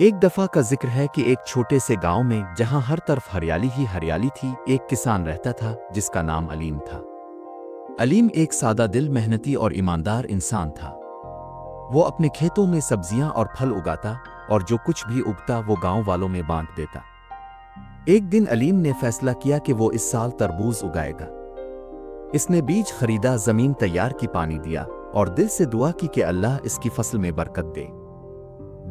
ایک دفعہ کا ذکر ہے کہ ایک چھوٹے سے گاؤں میں جہاں ہر طرف ہریالی ہی ہریالی تھی، ایک کسان رہتا تھا جس کا نام علیم تھا۔ علیم ایک سادہ دل، محنتی اور ایماندار انسان تھا۔ وہ اپنے کھیتوں میں سبزیاں اور پھل اگاتا اور جو کچھ بھی اگتا وہ گاؤں والوں میں بانٹ دیتا۔ ایک دن علیم نے فیصلہ کیا کہ وہ اس سال تربوز اگائے گا۔ اس نے بیج خریدا، زمین تیار کی، پانی دیا اور دل سے دعا کی کہ اللہ اس کی فصل میں برکت دے۔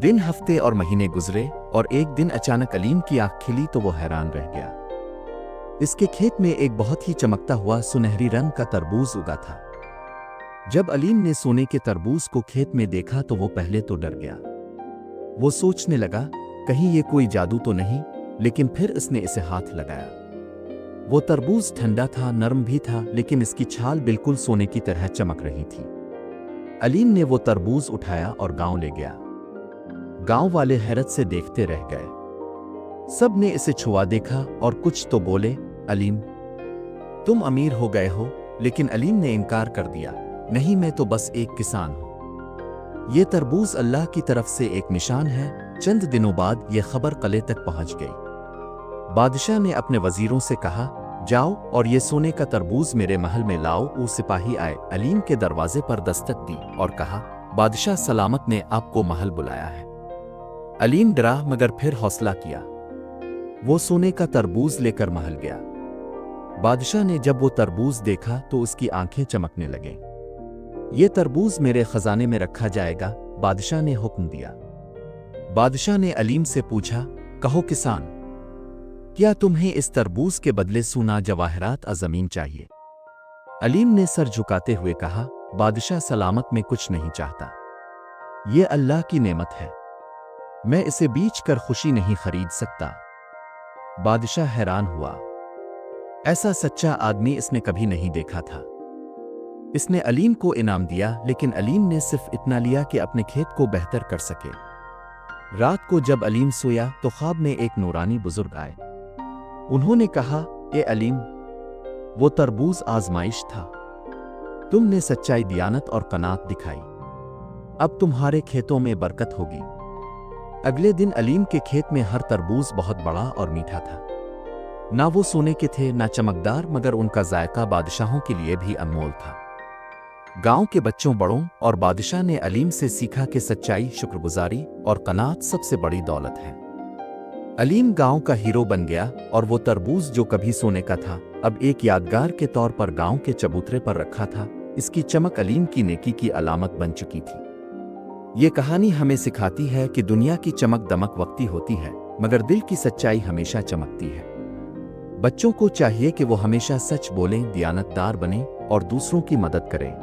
دن، ہفتے اور مہینے گزرے اور ایک دن اچانک علیم کی آنکھ کھلی تو وہ حیران رہ گیا۔ اس کے کھیت میں ایک بہت ہی چمکتا ہوا سنہری رنگ کا تربوز اگا تھا۔ جب علیم نے سونے کے تربوز کو کھیت میں دیکھا تو وہ پہلے تو ڈر گیا۔ وہ سوچنے لگا کہیں یہ کوئی جادو تو نہیں، لیکن پھر اس نے اسے ہاتھ لگایا۔ وہ تربوز ٹھنڈا تھا، نرم بھی تھا، لیکن اس کی چھال بالکل سونے کی طرح چمک رہی تھی۔ علیم نے وہ تربوز اٹھایا اور گاؤں لے گیا۔ گاؤں والے حیرت سے دیکھتے رہ گئے۔ سب نے اسے چھوا دیکھا اور کچھ تو بولے، علیم تم امیر ہو گئے ہو، لیکن علیم نے انکار کر دیا، نہیں، میں تو بس ایک کسان ہوں۔ یہ تربوز اللہ کی طرف سے ایک نشان ہے۔ چند دنوں بعد یہ خبر قلعے تک پہنچ گئی۔ بادشاہ نے اپنے وزیروں سے کہا، جاؤ اور یہ سونے کا تربوز میرے محل میں لاؤ۔ وہ سپاہی آئے، علیم کے دروازے پر دستک دی اور کہا، بادشاہ سلامت نے آپ کو محل بلایا ہے۔ علیم ڈرا مگر پھر حوصلہ کیا۔ وہ سونے کا تربوز لے کر محل گیا۔ بادشاہ نے جب وہ تربوز دیکھا تو اس کی آنکھیں چمکنے لگیں۔ یہ تربوز میرے خزانے میں رکھا جائے گا، بادشاہ نے حکم دیا۔ بادشاہ نے علیم سے پوچھا، کہو کسان، کیا تمہیں اس تربوز کے بدلے سونا، جواہرات اور زمین چاہیے؟ علیم نے سر جھکاتے ہوئے کہا، بادشاہ سلامت میں کچھ نہیں چاہتا۔ یہ اللہ کی نعمت ہے، میں اسے بیچ کر خوشی نہیں خرید سکتا۔ بادشاہ حیران ہوا، ایسا سچا آدمی اس نے کبھی نہیں دیکھا تھا۔ اس نے علیم کو انعام دیا، لیکن علیم نے صرف اتنا لیا کہ اپنے کھیت کو بہتر کر سکے۔ رات کو جب علیم سویا تو خواب میں ایک نورانی بزرگ آئے۔ انہوں نے کہا، اے علیم، وہ تربوز آزمائش تھا، تم نے سچائی، دیانت اور قناعت دکھائی، اب تمہارے کھیتوں میں برکت ہوگی۔ اگلے دن علیم کے کھیت میں ہر تربوز بہت بڑا اور میٹھا تھا۔ نہ وہ سونے کے تھے نہ چمکدار، مگر ان کا ذائقہ بادشاہوں کے لیے بھی انمول تھا۔ گاؤں کے بچوں، بڑوں اور بادشاہ نے علیم سے سیکھا کہ سچائی، شکرگزاری اور قناعت سب سے بڑی دولت ہے۔ علیم گاؤں کا ہیرو بن گیا اور وہ تربوز جو کبھی سونے کا تھا اب ایک یادگار کے طور پر گاؤں کے چبوترے پر رکھا تھا۔ اس کی چمک علیم کی نیکی کی علامت بن چکی تھی۔ یہ کہانی ہمیں سکھاتی ہے کہ دنیا کی چمک دمک وقتی ہوتی ہے، مگر دل کی سچائی ہمیشہ چمکتی ہے۔ بچوں کو چاہیے کہ وہ ہمیشہ سچ بولیں، دیانت دار بنیں اور دوسروں کی مدد کریں۔